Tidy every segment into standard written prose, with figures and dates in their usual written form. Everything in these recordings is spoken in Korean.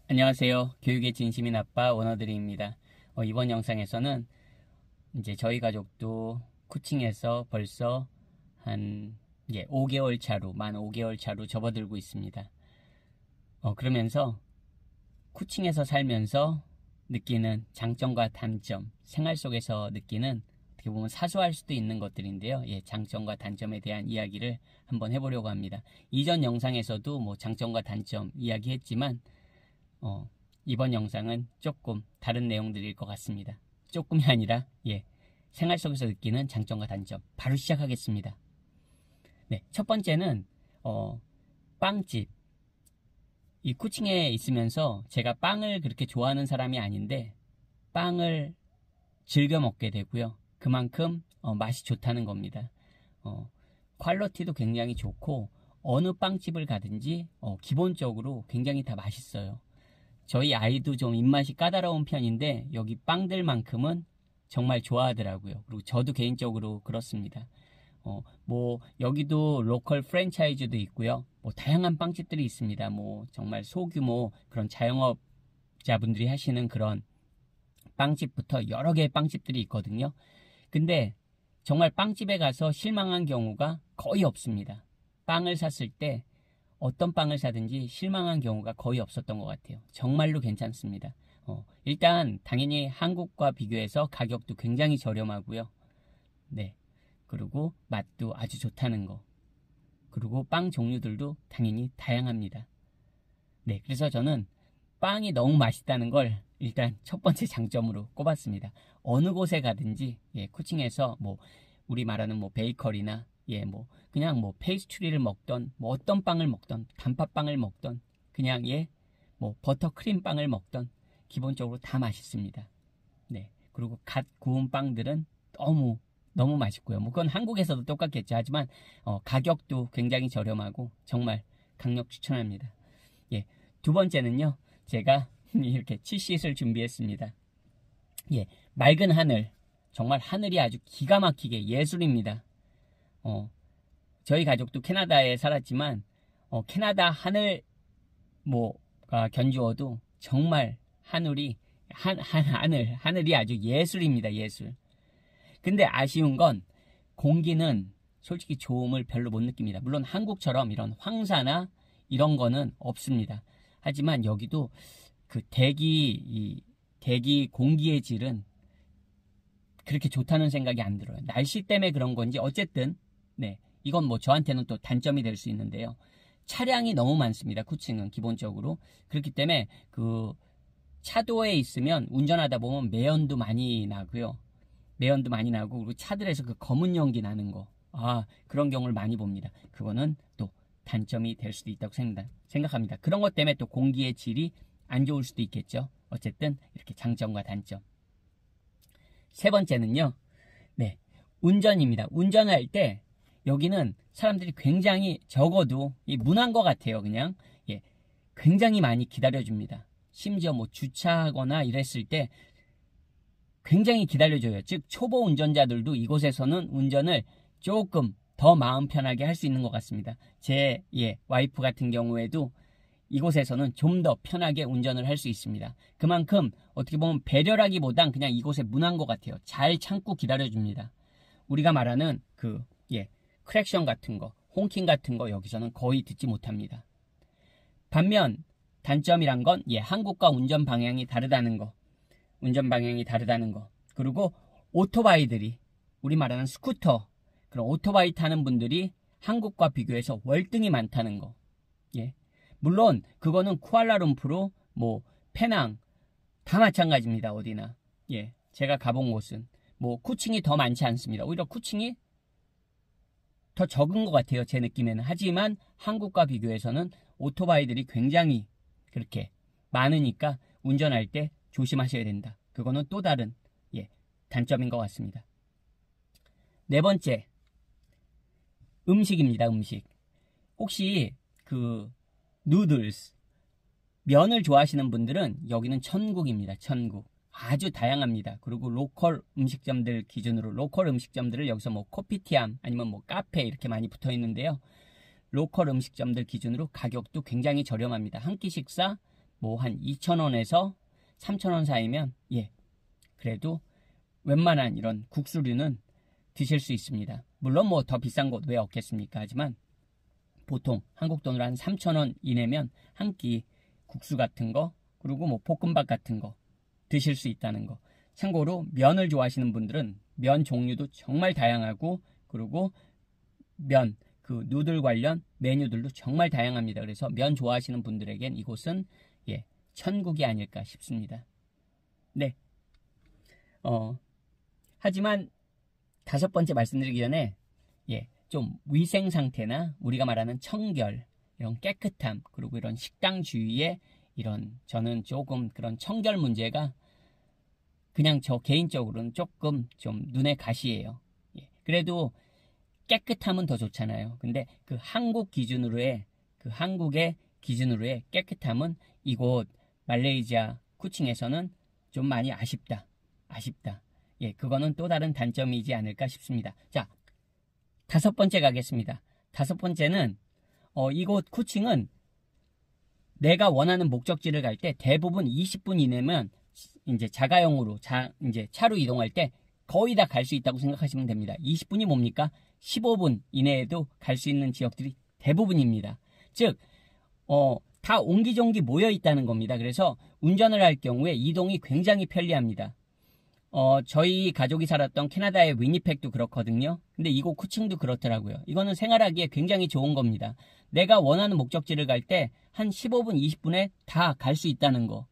안녕하세요. 교육의 진심인 아빠 원어드림입니다. 이번 영상에서는 이제 저희 가족도 쿠칭에서 벌써 한 5개월 차로, 만 5개월 차로 접어들고 있습니다. 그러면서 쿠칭에서 살면서 느끼는 장점과 단점, 생활 속에서 느끼는 어떻게 보면 사소할 수도 있는 것들인데요. 장점과 단점에 대한 이야기를 한번 해보려고 합니다. 이전 영상에서도 뭐 장점과 단점 이야기했지만 이번 영상은 조금 다른 내용들일 것 같습니다. 조금이 아니라 생활 속에서 느끼는 장점과 단점 바로 시작하겠습니다. 첫 번째는 빵집. 이 쿠칭에 있으면서 제가 빵을 그렇게 좋아하는 사람이 아닌데 빵을 즐겨 먹게 되고요. 그만큼 맛이 좋다는 겁니다. 퀄리티도 굉장히 좋고 어느 빵집을 가든지 기본적으로 굉장히 다 맛있어요. 저희 아이도 좀 입맛이 까다로운 편인데 여기 빵들만큼은 정말 좋아하더라고요. 그리고 저도 개인적으로 그렇습니다. 뭐 여기도 로컬 프랜차이즈도 있고요. 뭐 다양한 빵집들이 있습니다. 뭐 정말 소규모 그런 자영업자분들이 하시는 그런 빵집부터 여러 개의 빵집들이 있거든요. 근데 정말 빵집에 가서 실망한 경우가 거의 없습니다. 빵을 샀을 때 어떤 빵을 사든지 실망한 경우가 거의 없었던 것 같아요. 정말로 괜찮습니다. 일단 당연히 한국과 비교해서 가격도 굉장히 저렴하고요. 그리고 맛도 아주 좋다는 거. 그리고 빵 종류들도 당연히 다양합니다. 그래서 저는 빵이 너무 맛있다는 걸 일단 첫 번째 장점으로 꼽았습니다. 어느 곳에 가든지 쿠칭에서 뭐 우리 말하는 뭐 베이커리나 뭐 그냥 뭐 페이스트리를 먹던 뭐 어떤 빵을 먹던 단팥빵을 먹던 그냥 뭐 버터크림 빵을 먹던 기본적으로 다 맛있습니다. 그리고 갓 구운 빵들은 너무 맛있고요. 뭐 그건 한국에서도 똑같겠죠. 하지만 가격도 굉장히 저렴하고 정말 강력 추천합니다. 두 번째는요. 제가 이렇게 치쉿을 준비했습니다. 맑은 하늘. 정말 하늘이 아주 기가 막히게 예술입니다. 저희 가족도 캐나다에 살았지만 캐나다 하늘 견주어도 정말 하늘이 아주 예술입니다. 예술. 근데 아쉬운 건 공기는 솔직히 좋음을 별로 못 느낍니다. 물론 한국처럼 이런 황사나 이런 거는 없습니다. 하지만 여기도 그 대기 공기의 질은 그렇게 좋다는 생각이 안 들어요. 날씨 때문에 그런 건지 어쨌든 이건 뭐 저한테는 또 단점이 될 수 있는데요. 차량이 너무 많습니다. 쿠칭은 기본적으로. 그렇기 때문에 그 차도에 있으면 운전하다 보면 매연도 많이 나고요. 매연도 많이 나고 그리고 차들에서 그 검은 연기 나는 거. 그런 경우를 많이 봅니다. 그거는 또 단점이 될 수도 있다고 생각합니다. 그런 것 때문에 또 공기의 질이 안 좋을 수도 있겠죠. 어쨌든 이렇게 장점과 단점. 세 번째는요. 운전입니다. 운전할 때 여기는 사람들이 굉장히 적어도 문화인 것 같아요. 그냥 굉장히 많이 기다려줍니다. 심지어 뭐 주차하거나 이랬을 때 굉장히 기다려줘요. 즉 초보 운전자들도 이곳에서는 운전을 조금 더 마음 편하게 할 수 있는 것 같습니다. 제 와이프 같은 경우에도 이곳에서는 좀 더 편하게 운전을 할 수 있습니다. 그만큼 어떻게 보면 배려라기보단 그냥 이곳의 문화인 것 같아요. 잘 참고 기다려줍니다. 우리가 말하는 크랙션 같은 거, 홍킹 같은 거 여기서는 거의 듣지 못합니다. 반면 단점이란 건 한국과 운전 방향이 다르다는 거. 그리고 오토바이들이 우리 말하는 스쿠터, 그런 오토바이 타는 분들이 한국과 비교해서 월등히 많다는 거. 물론 그거는 쿠알라룸푸르, 뭐 페낭 다 마찬가지입니다. 어디나. 제가 가본 곳은 뭐 쿠칭이 더 많지 않습니다. 오히려 쿠칭이 더 적은 것 같아요. 제 느낌에는. 하지만 한국과 비교해서는 오토바이들이 굉장히 그렇게 많으니까 운전할 때 조심하셔야 된다. 그거는 또 다른 단점인 것 같습니다. 네 번째, 음식입니다. 음식. 혹시 그 누들스, 면을 좋아하시는 분들은 여기는 천국입니다. 천국. 아주 다양합니다. 그리고 로컬 음식점들을 여기서 뭐 코피티암 아니면 뭐 카페 이렇게 많이 붙어 있는데요. 로컬 음식점들 기준으로 가격도 굉장히 저렴합니다. 한 끼 식사 뭐 한 2,000원에서 3,000원 사이면 예, 그래도 웬만한 이런 국수류는 드실 수 있습니다. 물론 뭐 더 비싼 곳 왜 없겠습니까? 하지만 보통 한국 돈으로 한 3,000원 이내면 한 끼 국수 같은 거 그리고 뭐 볶음밥 같은 거 드실 수 있다는 거. 참고로 면을 좋아하시는 분들은 면 종류도 정말 다양하고 그리고 면, 그 누들 관련 메뉴들도 정말 다양합니다. 그래서 면 좋아하시는 분들에겐 이곳은 예, 천국이 아닐까 싶습니다. 네. 하지만 5번째 말씀드리기 전에 예, 좀 위생 상태나 우리가 말하는 청결, 이런 깨끗함, 그리고 이런 식당 주위에 이런 저는 조금 그런 청결 문제가 그냥 저 개인적으로는 조금 좀 눈에 가시예요. 예, 그래도 깨끗함은 더 좋잖아요. 근데 그 한국 기준으로의 그 한국의 기준으로의 깨끗함은 이곳 말레이시아 쿠칭에서는 좀 많이 아쉽다. 예, 그거는 또 다른 단점이지 않을까 싶습니다. 자, 5번째 가겠습니다. 5번째는 이곳 쿠칭은 내가 원하는 목적지를 갈 때 대부분 20분 이내면 이제 자가용으로 이제 차로 이동할 때 거의 다 갈 수 있다고 생각하시면 됩니다. 20분이 뭡니까? 15분 이내에도 갈 수 있는 지역들이 대부분입니다. 즉, 다 옹기종기 모여 있다는 겁니다. 그래서 운전을 할 경우에 이동이 굉장히 편리합니다. 저희 가족이 살았던 캐나다의 위니펙도 그렇거든요. 근데 이곳 쿠칭도 그렇더라고요. 이거는 생활하기에 굉장히 좋은 겁니다. 내가 원하는 목적지를 갈 때 한 15분, 20분에 다 갈 수 있다는 거.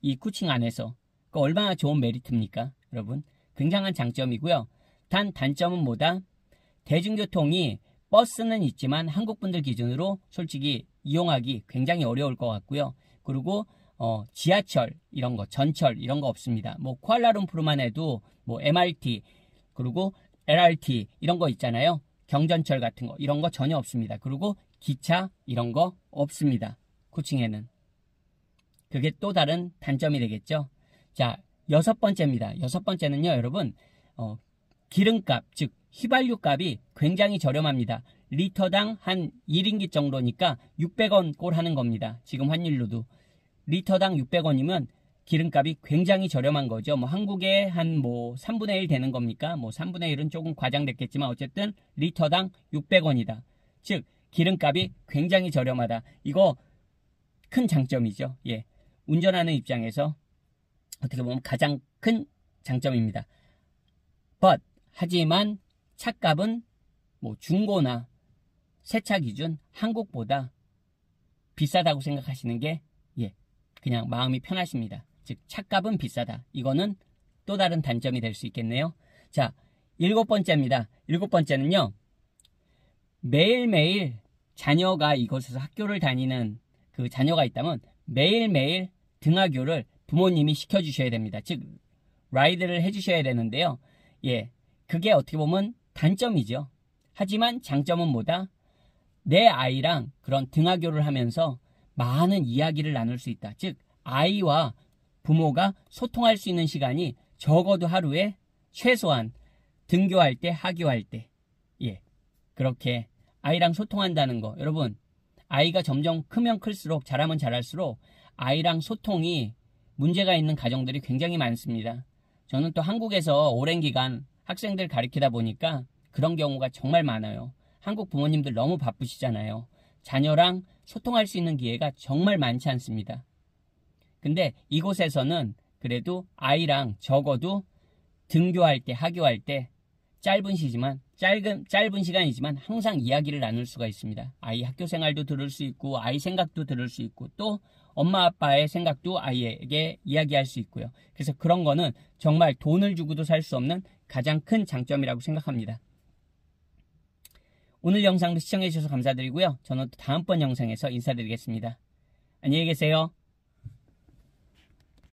이 쿠칭 안에서. 그 얼마나 좋은 메리트입니까? 여러분. 굉장한 장점이고요. 단 단점은 뭐다? 대중교통이 버스는 있지만 한국분들 기준으로 솔직히 이용하기 굉장히 어려울 것 같고요. 그리고 지하철 이런 거, 전철 이런 거 없습니다. 뭐 쿠알라룸푸르만 해도 뭐 MRT 그리고 LRT 이런 거 있잖아요. 경전철 같은 거 이런 거 전혀 없습니다. 그리고 기차 이런 거 없습니다. 쿠칭에는. 그게 또 다른 단점이 되겠죠. 자, 6번째입니다. 6번째는요, 여러분, 기름값, 즉 휘발유 값이 굉장히 저렴합니다. 리터당 한 1ringgit 정도니까 600원 꼴 하는 겁니다. 지금 환율로도. 리터당 600원이면 기름값이 굉장히 저렴한 거죠. 뭐 한국에 한 뭐 3분의 1 되는 겁니까? 뭐 3분의 1은 조금 과장됐겠지만 어쨌든 리터당 600원이다. 즉 기름값이 굉장히 저렴하다. 이거 큰 장점이죠. 예. 운전하는 입장에서 어떻게 보면 가장 큰 장점입니다. 하지만 차값은 뭐 중고나 새차 기준 한국보다 비싸다고 생각하시는 게 예, 그냥 마음이 편하십니다. 즉 차값은 비싸다. 이거는 또 다른 단점이 될 수 있겠네요. 자, 7번째입니다. 7번째는요. 매일매일 자녀가 이곳에서 학교를 다니는 그 자녀가 있다면 매일매일 등하교를 부모님이 시켜주셔야 됩니다. 즉 라이드를 해주셔야 되는데요. 예, 그게 어떻게 보면 단점이죠. 하지만 장점은 뭐다? 내 아이랑 그런 등하교를 하면서 많은 이야기를 나눌 수 있다. 즉 아이와 부모가 소통할 수 있는 시간이 적어도 하루에 최소한 등교할 때, 하교할 때 예, 그렇게 아이랑 소통한다는 거. 여러분, 아이가 점점 크면 클수록 자라면 자랄수록 아이랑 소통이 문제가 있는 가정들이 굉장히 많습니다. 저는 또 한국에서 오랜 기간 학생들 가르치다 보니까 그런 경우가 정말 많아요. 한국 부모님들 너무 바쁘시잖아요. 자녀랑 소통할 수 있는 기회가 정말 많지 않습니다. 근데 이곳에서는 그래도 아이랑 적어도 등교할 때, 하교할 때 짧은 시간이지만 항상 이야기를 나눌 수가 있습니다. 아이 학교 생활도 들을 수 있고 아이 생각도 들을 수 있고 또 엄마 아빠의 생각도 아이에게 이야기할 수 있고요. 그래서 그런 거는 정말 돈을 주고도 살 수 없는 가장 큰 장점이라고 생각합니다. 오늘 영상도 시청해 주셔서 감사드리고요. 저는 또 다음번 영상에서 인사드리겠습니다. 안녕히 계세요.